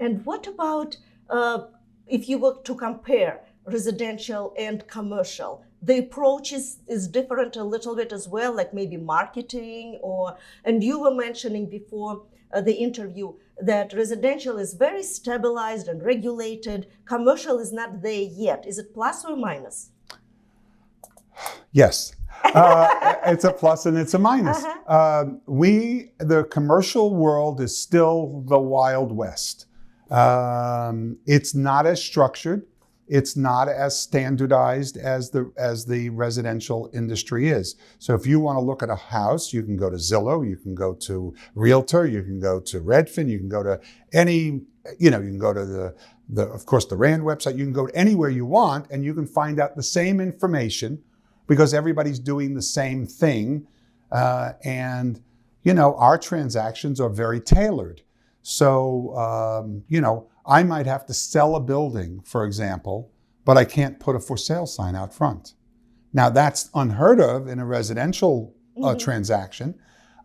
And what about if you were to compare residential and commercial? The approach is different a little bit as well, like maybe marketing and you were mentioning before the interview that residential is very stabilized and regulated. Commercial is not there yet. Is it plus or minus? Yes. It's a plus and it's a minus. The commercial world is still the Wild West. It's not as structured. It's not as standardized as the residential industry is. So if you want to look at a house, you can go to Zillow, you can go to Realtor, you can go to Redfin, you can go to any, you can go to of course, the RAND website. You can go anywhere you want and you can find out the same information because everybody's doing the same thing. And our transactions are very tailored. So, I might have to sell a building, for example, but I can't put a for sale sign out front. Now that's unheard of in a residential transaction.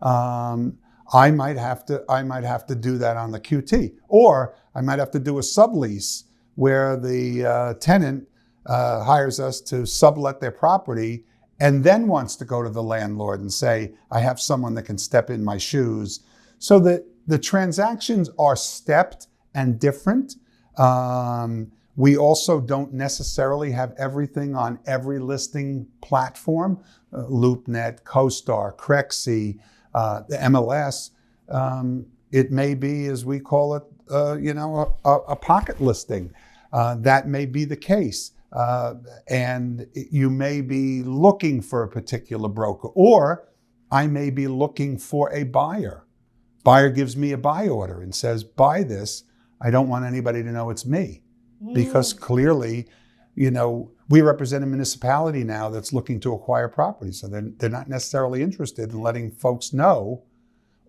I might have to do that on the QT, or I might have to do a sublease where the tenant hires us to sublet their property and then wants to go to the landlord and say, I have someone that can step in my shoes. So that the transactions are stepped and different. We also don't necessarily have everything on every listing platform, LoopNet, CoStar, Crexi, the MLS. It may be, as we call it, a pocket listing. That may be the case. And you may be looking for a particular broker, or I may be looking for a buyer. Buyer gives me a buy order and says, buy this. I don't want anybody to know it's me. Because clearly, we represent a municipality now that's looking to acquire property. So they're not necessarily interested in letting folks know.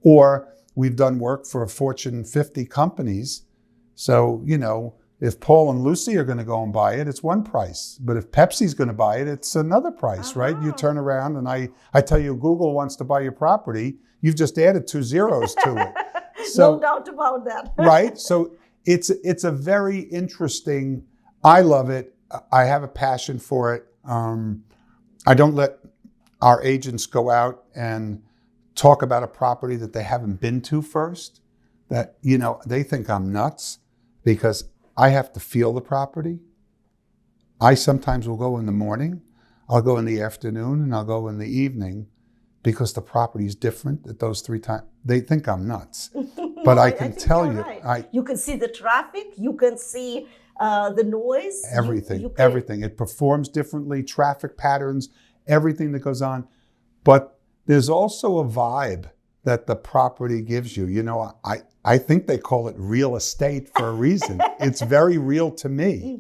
Or we've done work for Fortune 50 companies. So, if Paul and Lucy are going to go and buy it, it's one price. But if Pepsi's going to buy it, it's another price, right? You turn around and I tell you, Google wants to buy your property. You've just added 2 zeros to it. So, no doubt about that. Right? So it's a very interesting, I love it. I have a passion for it. I don't let our agents go out and talk about a property that they haven't been to first, that, they think I'm nuts because I have to feel the property. I sometimes will go in the morning, I'll go in the afternoon, and I'll go in the evening because the property is different at those 3 times. They think I'm nuts. But I can tell you. Right. You can see the traffic, you can see the noise. Everything, everything. It performs differently, traffic patterns, everything that goes on. But there's also a vibe that the property gives you. I think they call it real estate for a reason. It's very real to me.